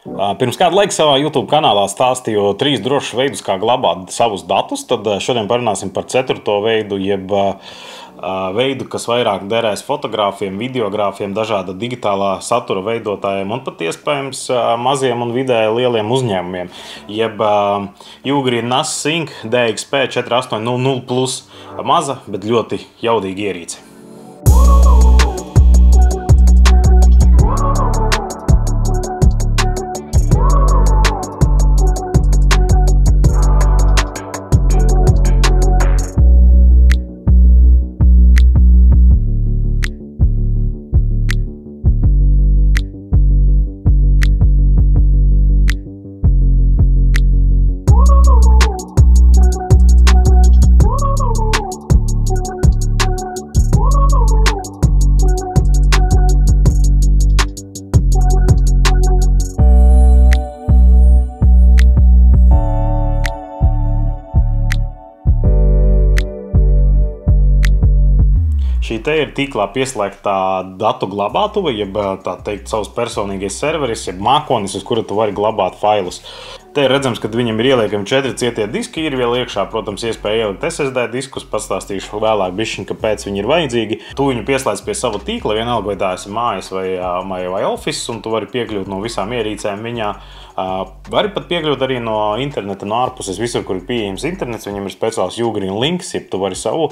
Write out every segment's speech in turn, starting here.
Pirms kāda laika savā YouTube kanālā stāstīju 3 drošus veidus, kā glabāt savus datus. Tad šodien parunāsim par 4. veidu, jeb veidu, kas vairāk derēs fotogrāfiem, videogrāfiem, dažāda digitālā satura veidotājiem un pat iespējams maziem un vidēji lieliem uzņēmumiem. Jeb Ugreen NAS Sync DXP 4800 Plus maza, bet ļoti jaudīga ierīce. Šī te ir tīklā pieslēgtā datu glabātuve, jeb tā teikt savs personīgais serveris, jeb mākonis, uz kura tu vari glabāt failus. Te ir redzams, ka viņam ir ieliekami 4 cietie diski, ir vēl iekšā, protams, iespēja ielikt SSD diskus, pastāstīšu vēlāk bišķiņ, kāpēc viņi ir vajadzīgi. Tu viņu pieslēdz pie sava tīkla, vienalga vai tā esi mājas vai office, un tu vari piekļūt no visām ierīcēm viņā. Vari pat piekļūt arī no interneta, no ārpuses, visur, kur ir pieejams internets, viņam ir speciāls Ugreen links, jeb tu vari savu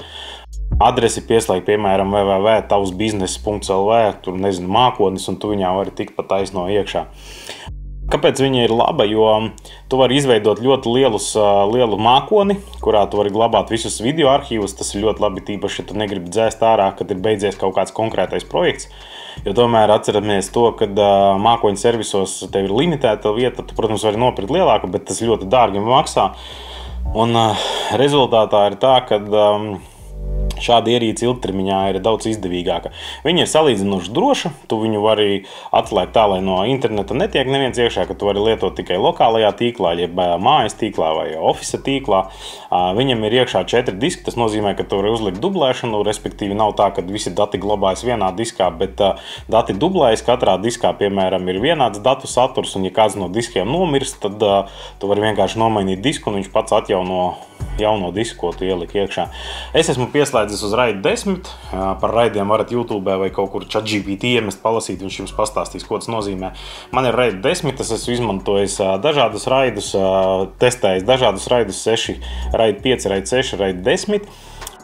adresi pieslēgt, piemēram, www.tavsbusiness.lv, tur, nezinu, mākonis, un tu viņā vari tikt pa taisno iekšā. Kāpēc viņa ir laba? Jo tu vari izveidot ļoti lielu mākoni, kurā tu vari glabāt visus video arhīvus. Tas ir ļoti labi, tīpaši, ja tu negribi dzēst ārā, kad ir beidzies kaut kāds konkrētais projekts. Jo tomēr atceramies to, ka mākoņu servisos tev ir limitēta vieta, tu, protams, vari nopirkt lielāku, bet tas ļoti dārgi maksā. Un rezultātā ir tā, ka šāda ierīce ilgtermiņā ir daudz izdevīgāka. Viņa ir salīdzinoši droša, tu viņu vari atslēgt tā, lai no interneta netiek neviens iekšā, ka tu vari lietot tikai lokālajā tīklā, jeb mājas tīklā vai office tīklā. Viņam ir iekšā 4 diski, tas nozīmē, ka tu vari uzlikt dublēšanu, respektīvi nav tā, ka visi dati glabājas vienā diskā, bet dati dublējas, katrā diskā, piemēram, ir vienāds datu saturs, un ja kāds no diskiem nomirst, tad tu vari vienkārši nomainīt disku, un viņš pats atjauno jauno disku, ko tu ieliki iekšā. Es esmu pieslēdzis uz RAID 10, par raidiem varat YouTube vai kaut kur ChatGPT iemest, palasīt, viņš jums pastāstīs, ko tas nozīmē. Man ir RAID 10, es esmu izmantojis dažādus raidus, testējis dažādus raidus, 6, RAID 5, RAID 6, RAID 10.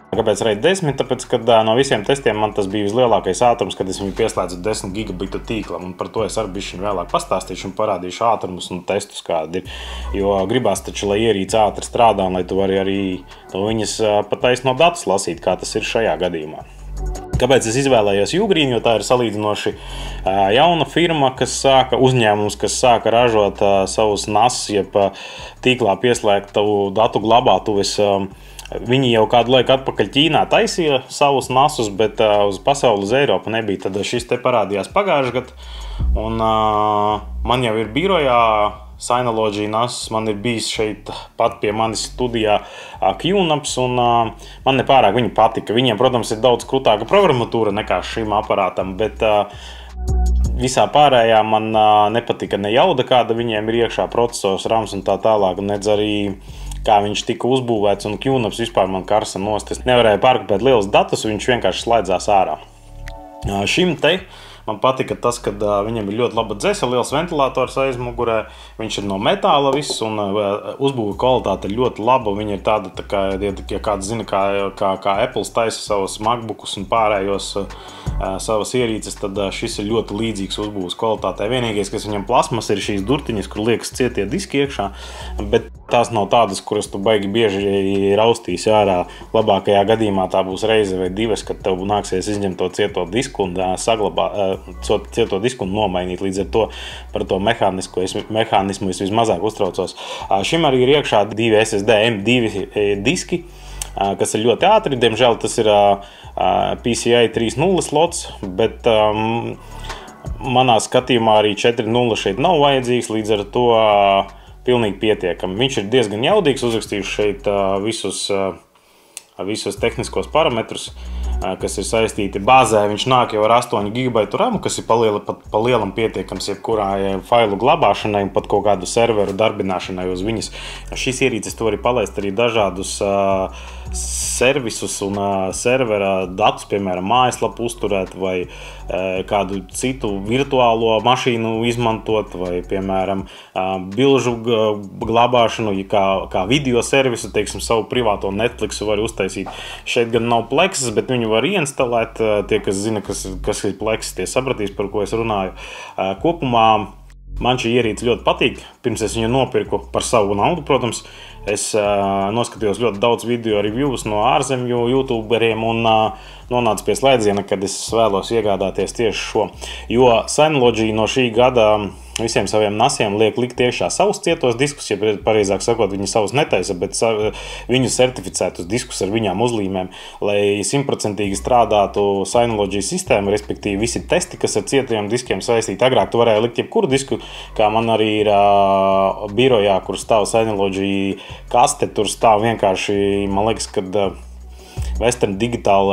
Kāpēc RAID 10? Tāpēc, kad no visiem testiem man tas bija vislielākais ātrums, kad es viņu pieslēdzu 10 gigabitu tīklam, un par to es arī bišķiņ vēlāk pastāstīšu un parādīšu ātrumus un testus, kādi ir. Jo gribās taču, lai ierīce ātri strādā, un lai tu vari arī no viņas pat taisno datus lasīt, kā tas ir šajā gadījumā. Kāpēc es izvēlējos Ugreen? Jo tā ir salīdzinoši jauna firma, uzņēmums, kas sāka ražot savus NAS, jeb tīklā pieslēgtu datu glabātuves. Viņi jau kādu laiku atpakaļ Ķīnā taisīja savus NASus, bet uz pasauli, uz Eiropu nebija. Tad šis te parādījās pagājušajā gadā, un man jau ir birojā Synology NAS, man ir bijis šeit pat pie manis studijā QNAPs, un man nepārāk viņi patika. Viņiem, protams, ir daudz krūtāka programmatūra nekā šim aparātam, bet visā pārējā man nepatika ne jauda, kāda viņiem ir iekšā, procesors, RAMs un tā tālāk, nedz arī kā viņš tika uzbūvēts, un QNAPs vispār man karsa nost. Es nevarēju pārkopēt lielus datus, viņš vienkārši slēdzās ārā. Šim te man patika tas, ka viņam ir ļoti laba dzese, liels ventilators aizmugurē, viņš ir no metāla viss, un uzbūve kvalitāte ir ļoti laba. Viņa ir tāda, ja kāds zina, kā Apples taisa savus MacBookus un pārējos savas ierīces, tad šis ir ļoti līdzīgs uzbūves kvalitātei. Vienīgais, kas viņam plasmas, ir šīs durtiņas, kur liekas cietie diski iekšā, bet tās nav tādas, kuras tu baigi bieži raustīsi ārā. Labākajā gadījumā tā būs reize vai divas, kad tev nāksies izņemt to cieto disku un cieto disku un nomainīt. Līdz ar to par to mehānismu es vismazāk uztraucos. Šim arī ir iekšā 2 SSD M2 diski, kas ir ļoti ātri. Diemžēl tas ir PCI 3.0 slots, bet manā skatījumā arī 4.0 šeit nav vajadzīgs, līdz ar to pilnīgi pietiekami. Viņš ir diezgan jaudīgs, uzrakstījuši šeit visus tehniskos parametrus. kas ir saistīti bāzē. Viņš nāk jau ar 8 GB ramu, kas ir pa lielam pietiekams jebkurai failu glabāšanai un pat kaut kādu serveru darbināšanai uz viņas. Šīs ierīces tu vari palaist arī dažādus servisus un servera datus, piemēram, mājaslapu uzturēt vai kādu citu virtuālo mašīnu izmantot vai, piemēram, bilžu glabāšanu, kā video servisu, teiksim, savu privāto Netflixu var uztaisīt. Šeit gan nav Plexus, bet viņu var ieinstalēt. Tie, kas zina, kas ir Plexus, tie sapratīs, par ko es runāju. Kopumā man šī ierīce ļoti patīk. Pirms es viņu nopirku par savu naudu, protams, es noskatījos ļoti daudz video reviews no ārzemju youtuberiem un nonācu pie slēdziena, kad es vēlos iegādāties tieši šo. Jo Synology no šī gada visiem saviem nasiem likt iekšā savus cietos diskus, ja pareizāk sakot, viņi savus netaisa, bet viņu certificētus diskus ar viņām uzlīmēm, lai 100% strādātu Synology sistēma, respektīvi visi testi, kas ar cietajiem diskiem saistīti. Agrāk tu varēji likt jebkuru disku, kā man arī ir birojā, kur stāv Synology kaste, tur stāv vienkārši, man liekas, kad Western Digital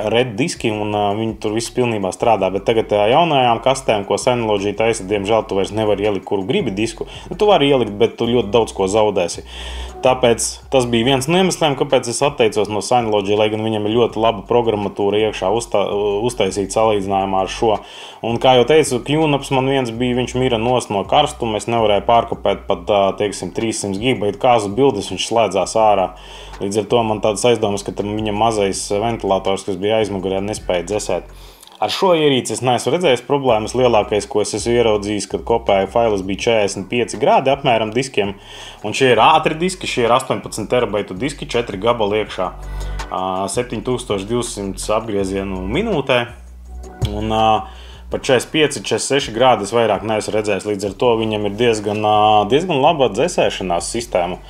red diski, un viņi tur viss pilnībā strādā. Bet tagad jaunajām kastēm, ko Synology taisa, diemžēl tu vairs nevari ielikt, kuru gribi disku. Tu vari ielikt, bet tu ļoti daudz ko zaudēsi. Tāpēc tas bija viens no iemesliem, kāpēc es atteicos no Synology, lai gan viņam ir ļoti laba programmatūra iekšā uztaisīt salīdzinājumā ar šo. Un, kā jau teicu, QNAPs man viens bija, viņš mira nost no karstuma, es nevarēju pārkopēt pat, teiksim, 300 GB kāzu bildes, viņš slēdzās ārā. Līdz ar to man tādas aizdomas, ka viņam mazais ventilators, kas bija aizmugurē, nespēja dzesēt. Ar šo ierīci es neesmu redzējis problēmas. Lielākais, ko es esmu ieraudzījis, kad kopēju failus, bija 45 grādi apmēram diskiem. Un šie ir ātri diski, šie ir 18 terabaitu diski, 4 gabali iekšā, 7200 apgriezienu minūtē. Un par 45-46 grādi es vairāk neesmu redzējis. Līdz ar to viņam ir diezgan laba dzesēšanās sistēma.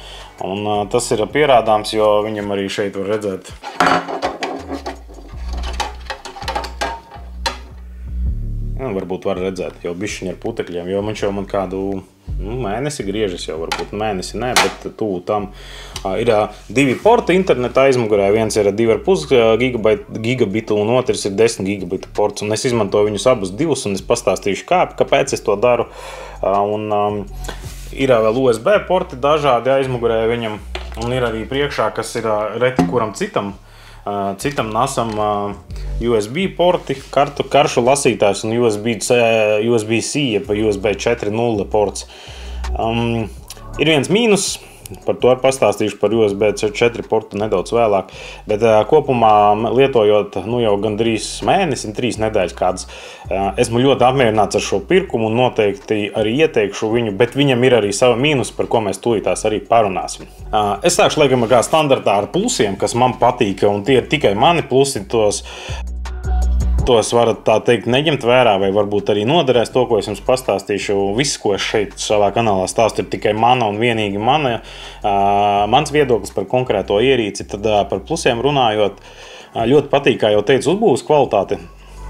Un tas ir pierādāms, jo viņam arī šeit var redzēt. Varbūt var redzēt, jau bišķiņi ar putekļiem, jo viņš jau man kādu mēnesi griežas, jau varbūt mēnesi ne, bet tuvu tam. Ir 2 porti interneta aizmugurē, viens ir 2,5 gigabitu un otrs ir 10 gigabitu ports, un es izmantoju viņus abus divus, un es pastāstīšu, kāpēc es to daru. Ir vēl USB porti dažādi aizmugurē viņam, un ir arī priekšā, kas ir reti kuram citam nasam USB porti, karšu lasītājs un USB-C, jeb USB 4.0 ports. Ir viens mīnus, par to pastāstīšu par USB 4 portu nedaudz vēlāk, bet kopumā lietojot jau gandrīz mēnesi, 3 nedēļas kādas, esmu ļoti apmierināts ar šo pirkumu un noteikti arī ieteikšu viņu, bet viņam ir arī sava mīnus, par ko mēs tūlītās arī parunāsim. Es sākšu laikam kā standartā ar plusiem, kas man patīk, un tie ir tikai mani plusi, tos varat tā teikt neņemt vērā vai varbūt arī noderēs to, ko es jums pastāstīšu. Viss, ko es šeit savā kanālā stāstu, ir tikai mana un vienīgi mans viedoklis par konkrēto ierīci. Tad par plusiem runājot, ļoti patīk, kā jau teicu, uzbūves kvalitāte.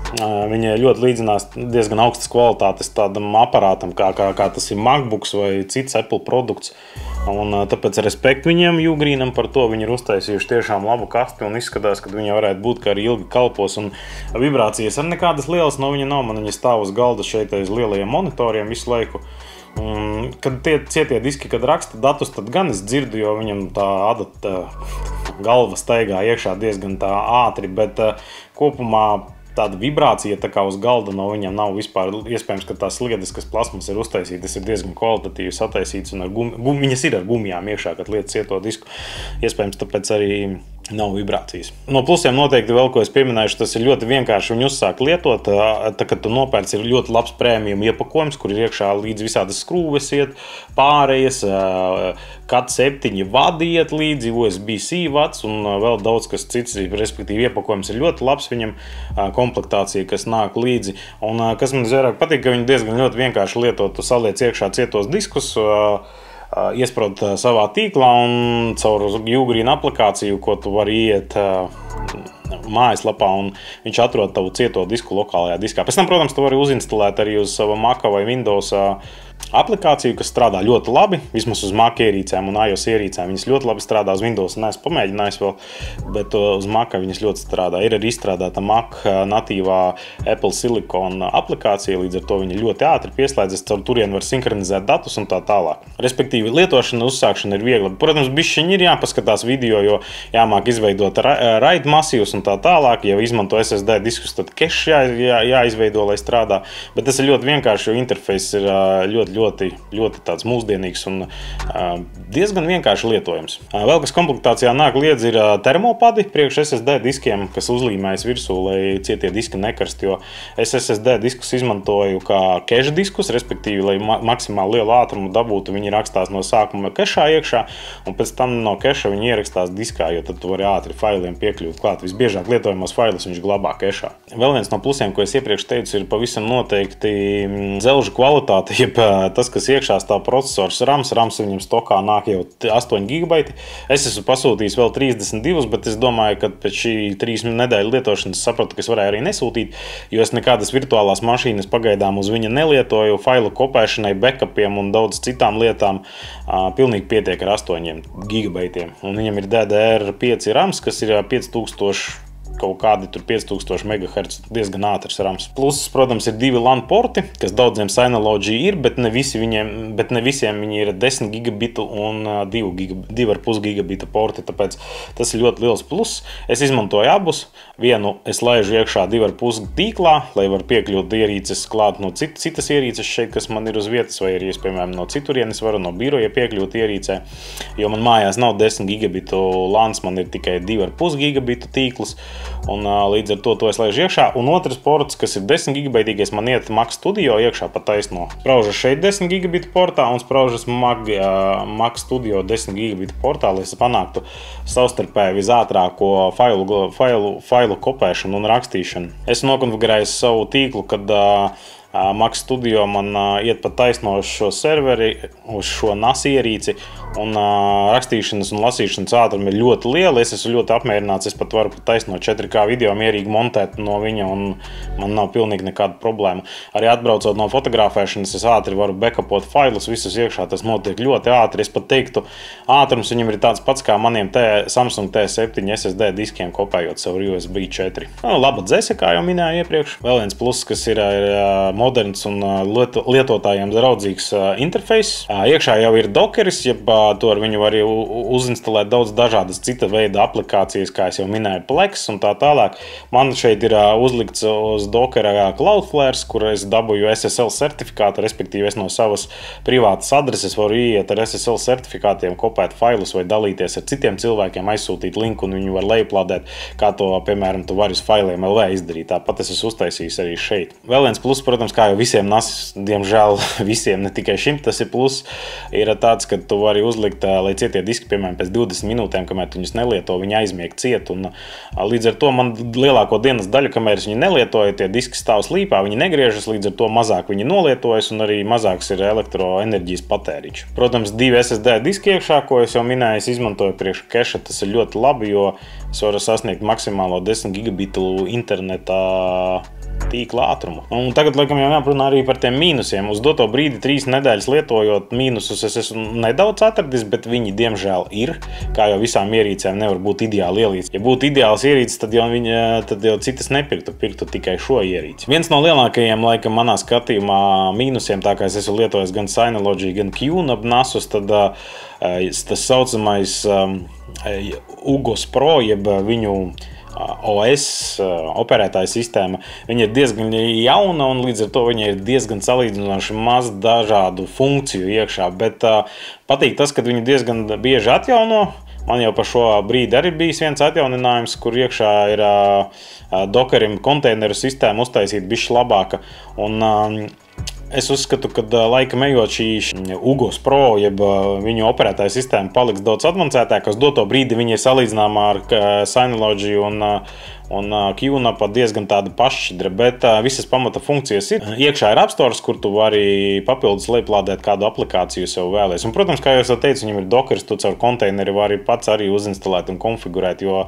Viņa ļoti līdzinās diezgan augstas kvalitātes tādam aparātam, kā tas ir MacBooks vai cits Apple produkts. Un tāpēc respekt viņiem, Ugreenam, par to. Viņi ir uztaisījuši tiešām labu kasti un izskatās, ka viņa varētu būt, ka arī ilgi kalpos. Un vibrācijas ar nekādas lielas no viņa nav. Man viņa stāv uz galda šeit aiz lielajiem monitoriem visu laiku. Kad tie cietie diski, kad raksta datus, tad gan es dzirdu, jo viņam tā galva staigā iekšā diezgan tā ātri, bet kopumā tāda vibrācija tā kā uz galda no viņam nav vispār. Iespējams, ka tās sliedes, kas plasmas ir uztaisītas, ir diezgan kvalitatīvi sataisītas un viņas ir ar gumijām iekšā, kad liet cieto disku. Iespējams, tāpēc arī nav vibrācijas. No plusiem noteikti vēl, ko es pieminēšu, tas ir ļoti vienkārši viņu uzsākt lietot. Tā, kad tu nopērci, ir ļoti labs premium iepakojums, kur ir iekšā līdz visādas skrūves iet, pārējas, Cat 7 vadi iet līdzi, USB-C vads un vēl daudz kas cits, respektīvi iepakojums ir ļoti labs viņam, komplektācija, kas nāk līdzi. Un kas man vairāk patīk, ka viņi diezgan ļoti vienkārši lietot, tu saliec iekšā cietos diskus, iesprot savā tīklā un caur Ugreen aplikāciju, ko tu vari iet mājaslapā, un viņš atrod tavu cieto disku lokālajā diskā. Pēc tam, protams, tu vari uzinstalēt arī uz sava Maca vai Windows aplikāciju, kas strādā ļoti labi, vismaz uz Mac ierīcēm un iOS ierīcēm. Viņas ļoti labi strādā uz Windows, neesmu pamēģinājis vēl, bet uz Mac viņas ļoti strādā. Ir arī izstrādāta Mac natīvā Apple Silicon aplikācija, līdz ar to viņa ļoti ātri pieslēdzas, caur turienu var sinhronizēt datus un tā tālāk. Respektīvi, lietošana, uzsākšana ir viegla. Protams, bišķiņi ir jāpaskatās video, jo jāmāk izveidot RAID masīvus un tā tālāk. Ja izmanto SSD diskus, tad cache jāizveido, lai strādā. Bet tas ir ļoti vienkārši, jo interfejs ir ļoti tāds mūsdienīgs un diezgan vienkārši lietojams. Vēl kas komplektācijā nāk līdzi ir termopadi priekš SSD diskiem, kas uzlīmējas virsū, lai cietie diski nekarst, jo es SSD diskus izmantoju kā cache diskus, respektīvi, lai maksimāli lielu ātrumu dabūtu, viņi rakstās no sākuma cache'ā iekšā, un pēc tam no cache'a viņi ierakstās diskā, jo tad tu vari ātri failiem piekļūt klāt. Visbiežāk lietojamos failus viņš glabā cache'ā. Vēl viens no plusiem, ko es iepriekš teicu, ir pavisam noteikti dzelžu kvalitāte, jeb tas, kas iekšā stāv procesors RAMs viņam stokā nāk jau 8 GB. Es esmu pasūtījis vēl 32, bet es domāju, ka pēc šī 3 nedēļu lietošanas sapratu, ka es varēju arī nesūtīt, jo es nekādas virtuālās mašīnas pagaidām uz viņa nelietoju, failu kopēšanai, backupiem un daudz citām lietām pilnīgi pietiek ar 8 GB. Un viņam ir DDR5 RAMs, kas ir 5000 kaut kādi 5000 MHz, diezgan ātrs RAMs. Pluss, protams, ir 2 LAN porti, kas daudziem Synology ir, bet ne visiem viņi ir 10 gigabitu un 2,5 gigabitu porti, tāpēc tas ir ļoti liels pluss. Es izmantoju abus. Vienu es laižu iekšā 2,5 tīklā, lai var piekļūt ierīces klāt no citas ierīces šeit, kas man ir uz vietas, vai arī es, piemēram, no citurienes varu no biroja piekļūt ierīcē, jo man mājās nav 10 gigabitu LANs, man ir tikai 2,5 gigabitu tīkls. Un līdz ar to es laižu iekšā. Un otrs ports, kas ir 10 gigabaitīgais, man iet Mac Studio iekšā pa taisno. Spraužas šeit 10 gigabitu portā un spraužas Mac Studio 10 gigabitu portā, lai es panāktu savstarpēji visātrāko failu kopēšanu un rakstīšanu. Es nokonfigurēju savu tīklu, kad Mac Studio man iet pa taisno uz šo serveri, uz šo NAS ierīci, un rakstīšanas un lasīšanas ātrumi ir ļoti lieli. Es esmu ļoti apmierināts, es pat varu pa taisno 4K video mierīgi montēt no viņa, un man nav pilnīgi nekāda problēma. Arī atbraucot no fotografēšanas, es ātri varu backupot failus visus iekšā, tas notiek ļoti ātri. Es pat teiktu, ātrums viņam ir tāds pats kā maniem Samsung T7 SSD diskiem kopējot savu USB 4. Laba dzese, kā jau minēju iepriekš. Vēl viens pluss, kas ir moderns un lietotājiem draudzīgs interfejs. Iekšā jau ir Dockeris, jeb to ar viņu var uzinstalēt daudz dažādas cita veida aplikācijas, kā es jau minēju, Plex un tā tālāk. Man šeit ir uzlikts uz Dockera Cloudflare, kur es dabūju SSL certifikātu, respektīvi es no savas privātas adreses varu ieiet ar SSL certifikātiem, kopēt failus vai dalīties ar citiem cilvēkiem, aizsūtīt linku un viņu var lejuplādēt, kā to, piemēram, tu vari uz failiem LV izdarīt. Tāpat es esmu uztaisījis arī šeit. Vēl viens pluss, protams, kā jau visiem NAS, diemžēl visiem, ne tikai šim, tas ir pluss, ir tāds, ka tu vari uzlikt, lai cietie diski, piemēram, pēc 20 minūtēm, kamēr tu viņus nelieto, viņi aizmieg ciet, un līdz ar to man lielāko dienas daļu, kamēr es viņu nelietoju, tie diski stāv slīpā, viņi negriežas, līdz ar to mazāk viņi nolietojas, un arī mazāks ir elektroenerģijas patēriņš. Protams, 2 SSD diski iekšā, ko es jau minēju, es izmantoju priekš cache, tas ir ļoti labi, jo es varu sasniegt maksimālo 10 gigabitu interneta tīkla ātrumu. Un tagad, laikam, jau jāprunā arī par tiem mīnusiem. Uz doto brīdi 3 nedēļas lietojot mīnusus es esmu nedaudz atradis, bet viņi, diemžēl, ir. Kā jau visām ierīcēm nevar būt ideāli ierīces. Ja būtu ideāls ierīces, tad jau citas pirktu tikai šo ierīci. Viens no lielākajiem, laikam, manā skatījumā mīnusiem, tā kā es esmu lietojis gan Synology, gan QNAP NASus, tad tas saucamais UGOS Pro, jeb viņu OS operētāja sistēma, viņa ir diezgan jauna un līdz ar to viņa ir diezgan salīdzinoši maz dažādu funkciju iekšā, bet patīk tas, ka viņi diezgan bieži atjauno. Man jau par šo brīdi arī bijis viens atjauninājums, kur iekšā ir Dockerim konteineru sistēma uztaisīt bišķi labāka. Un es uzskatu, ka laikam ejot šī UGOS Pro, jeb viņu operētāja sistēma paliks daudz advancētāka. Uz doto brīdi viņi ir salīdzināmā ar Synology un Un QNAP diezgan tāda paššķidra, bet visas pamata funkcijas ir. Iekšā ir App Store, kur tu vari papildus lejuplādēt kādu aplikāciju sev vēlies. Un, protams, kā jau es teicu, viņam ir Dockers, tu caur konteineri vari pats arī uzinstalēt un konfigurēt, jo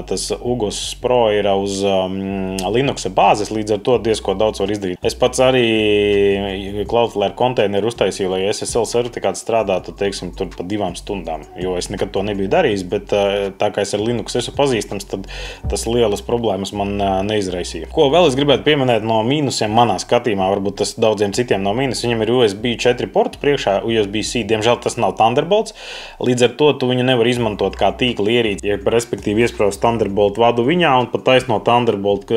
tas UGOS Pro ir uz Linux bāzes, līdz ar to diezko daudz var izdarīt. Es pats arī Cloudflare konteineru uztaisīju, lai SSL certifikāts strādātu, teiksim, tur pa 2 stundām, jo es nekad to nebiju darījis, bet tā kā es ar Linux esmu pazīstams, tad tas lielas problēmas man neizraisīja. Ko vēl es gribētu pieminēt no mīnusiem manā skatījumā, varbūt tas daudziem citiem no mīnus, viņam ir USB 4 porti priekšā, USB-C, diemžēl tas nav Thunderbolts, līdz ar to tu viņu nevar izmantot kā tīkla ierīci, ja respektīvi iespraust Thunderbolt vadu viņā un pat taisno Thunderbolt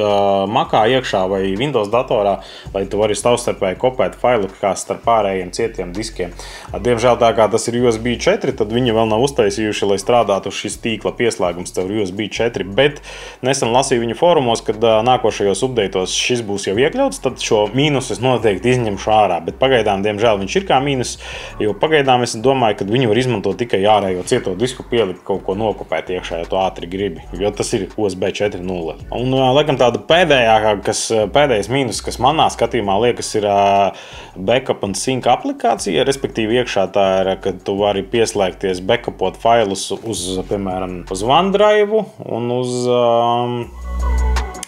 Macā iekšā vai Windows datorā, lai tu vari savstarpēji kopēt failu kā starp pārējiem cietiem diskiem. Diemžēl tā kā tas ir USB 4, tad viņi vēl nav uztaisījuši, lai strādātu šis tīkla pieslēgums tev USB 4, bet nesen lasīju viņu fórumos, kad nākošajos updateos šis būs jau iekļauts, tad šo mīnus es noteikti izņemšu ārā, bet pagaidām, diemžēl, viņš ir kā mīnus, jo pagaidām es domāju, ka viņu var izmantot tikai ārējo cieto disku pielikt kaut ko nokopēt iekšā, ja tu ātri gribi, jo tas ir USB 4.0. Un, laikam, tāda pēdējais mīnus, kas manā skatījumā liekas, ir backup un sync aplikācija, respektīvi iekšā tā ir, ka tu vari pieslēgties backupot failus uz, piemēram, uz OneDrive un uz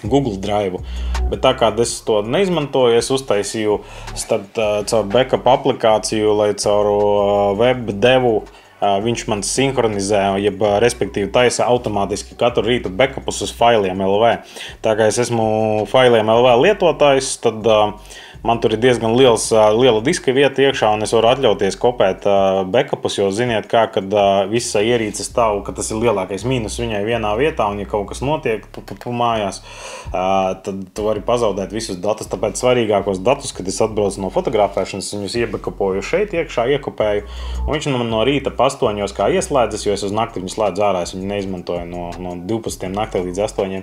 Google Drive. Bet tā kā es to neizmantoju, es uztaisīju caur backup aplikāciju, lai caur web devu viņš man sinhronizē, jeb respektīvi taisa automātiski katru rītu backupus uz failiem LV. Tā kā es esmu failiem LV lietotājs, tad man tur ir diezgan liela diska vieta iekšā, un es varu atļauties kopēt backupus, jo ziniet kā, kad visa ierīce stāv, ka tas ir lielākais mīnus viņai vienā vietā, un ja kaut kas notiek mājās, tad tu vari pazaudēt visus datus, tāpēc svarīgākos datus, kad es atbraucu no fotografēšanas, viņus iebackupoju šeit iekšā, iekopēju, un viņš man no rīta pa 8 kā ieslēdzas, jo es uz nakti viņu slēdzu ārā, es viņu neizmantoju no 12 naktī līdz 8.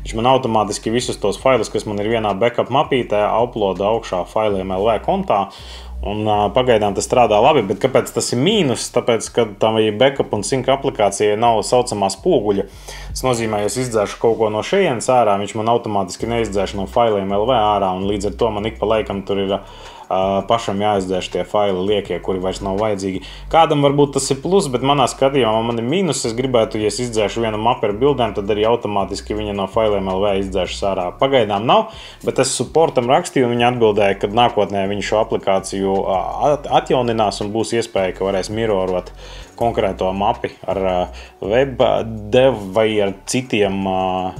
Viņš man automātiski visus tos failus, kas man ir vienā backup mapītē, uploada augšā failiem LV kontā, un pagaidām tas strādā labi, bet kāpēc tas ir mīnus? Tāpēc, ka tam backup un sync aplikācijai nav saucamā spoguļa. Tas nozīmē, ja es izdzēšu kaut ko no šejienes ārā, viņš man automātiski neizdzēš no failiem LV ārā, un līdz ar to man ik pa laikam tur ir pašam jāizdzēš tie faili liekie, kuri vairs nav vajadzīgi. Kādam varbūt tas ir plus, bet manā skatījumā man ir mīnus. Es gribētu, ja es izdzēšu vienu mapu ar bildēm, tad arī automātiski viņa no failiem LV izdzēšas ārā. Pagaidām nav, bet es supportam rakstīju, un viņi atbildēja, ka nākotnē viņi šo aplikāciju atjauninās un būs iespēja, ka varēs mirorot konkrēto mapi ar WebDev vai ar citiem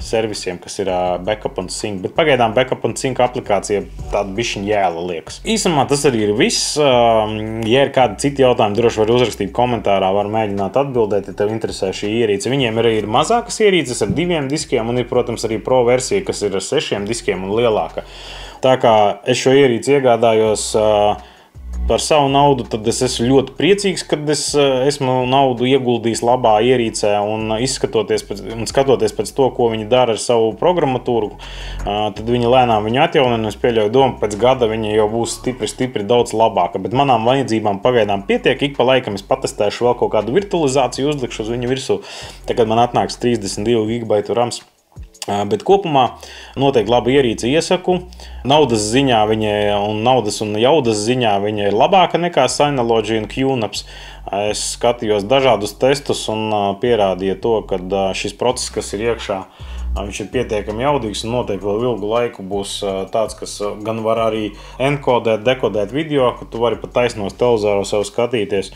servisiem, kas ir backup un sync. Bet pagaidām backup un sync aplikācija tāda bišķiņa jēla liekas. Īsumā tas arī ir viss. Ja ir kādi citi jautājumi, droši var uzrakstīt komentārā, var mēģināt atbildēt, ja tev interesē šī ierīce. Viņiem arī ir mazākas ierīces ar 2 diskiem un ir, protams, arī Pro versija, kas ir ar 6 diskiem un lielāka. Tā kā es šo ierīci iegādājos par savu naudu, tad es esmu ļoti priecīgs, kad es esmu naudu ieguldījis labā ierīcē un skatoties pēc to, ko viņi dara ar savu programmatūru, tad viņi lēnām viņu atjaunina, un es pieļauju domu, pēc gada viņa jau būs stipri daudz labāka, bet manām vajadzībām pagaidām pietiek, ik pa laikam es patestēšu vēl kaut kādu virtualizāciju, uzlikšu uz viņu virsū, tagad man atnāks 32 GB rams. Bet kopumā noteikti laba ierīce iesaku. Naudas ziņā naudas un jaudas ziņā viņa ir labāka nekā Synology un QNAPs. Es skatījos dažādus testus un pierādīja to, ka šis process, kas ir iekšā, viņš ir pietiekami jaudīgs un noteikti vēl ilgu laiku būs tāds, kas gan var arī enkodēt, dekodēt video, ka tu vari pat taisnos televizoru sev skatīties.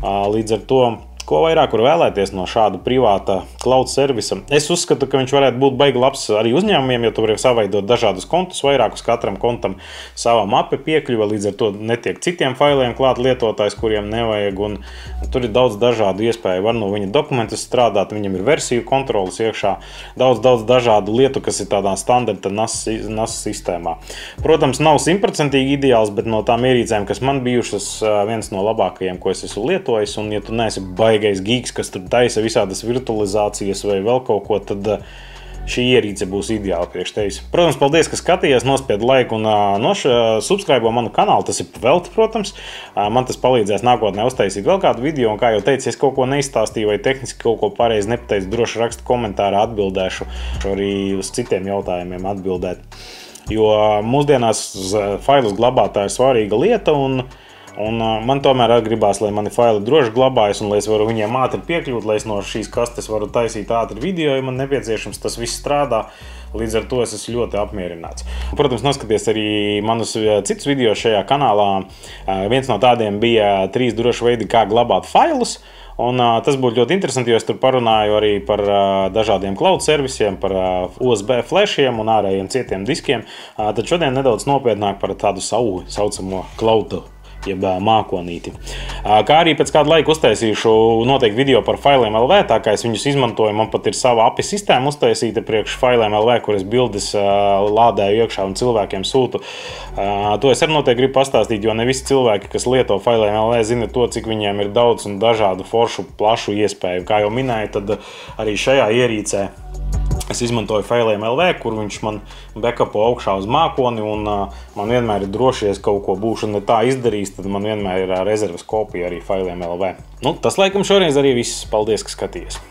Līdz ar to, ko vairāk var vēlēties no šāda privāta cloud servisa? Es uzskatu, ka viņš varētu būt baigi labs arī uzņēmumiem, jo tu vari savaidot dažādus kontus, vairākus katram kontam savā mape piekļuva, līdz ar to netiek citiem failiem klāt lietotājs, kuriem nevajag, un tur ir daudz dažādu iespēju. Var no viņa dokumentus strādāt, viņam ir versiju kontrolas iekšā, daudz dažādu lietu, kas ir tādā standarta NAS sistēmā. Protams, nav 100% ideāls, bet no tām ierīcēm, kas man bijušas, viens no labākajiem, ko es esmu lietojis, un ja tu neesi baigais geeks, kas tur taisa visādas virtualizācijas vai vēl kaut ko, tad šī ierīce būs ideāla priekš tevis. Protams, paldies, ka skatījies, nospied laiku un subscribe manu kanālu. Tas ir velti, protams. Man tas palīdzēs nākotnē uztaisīt vēl kādu video. Un, kā jau teicu, ja es kaut ko neizstāstīju vai tehniski kaut ko pareizi nepateicu, droši rakstu komentārā, atbildēšu. Arī uz citiem jautājumiem atbildēt. Jo mūsdienās failus glabāt tā ir svarīga lieta. Un man tomēr gribās, lai mani faili droši glabājas un lai es varu viņiem ātri piekļūt, lai es no šīs kastes varu taisīt ātri video, ja man nepieciešams, tas viss strādā. Līdz ar to es esmu ļoti apmierināts. Protams, noskaties arī manus citus video šajā kanālā. Viens no tādiem bija 3 droši veidi, kā glabāt failus. Un tas būtu ļoti interesanti, jo es tur parunāju arī par dažādiem cloud servisiem, par USB flashiem un ārējiem cietiem diskiem. Tad šodien nedaudz nopietnāk par tādu saucamo cloud jeb mākonīti. Kā arī pēc kāda laika uztaisīšu noteikti video par failiem LV, tā kā es viņus izmantoju, man pat ir sava API sistēma uztaisīta priekš failiem LV, kur es bildes lādēju iekšā un cilvēkiem sūtu. To es arī noteikti gribu pastāstīt, jo ne visi cilvēki, kas lieto failiem LV, zina to, cik viņiem ir daudz un dažādu foršu, plašu iespēju. Kā jau minēju, tad arī šajā ierīcē es izmantoju failiem LV, kur viņš man backupo augšā uz mākoni, un man vienmēr ir droši, ja es kaut ko būšu ne tā izdarījis, tad man vienmēr ir rezerves kopija arī failiem LV. Tas laikam šoreiz arī viss. Paldies, ka skatījies!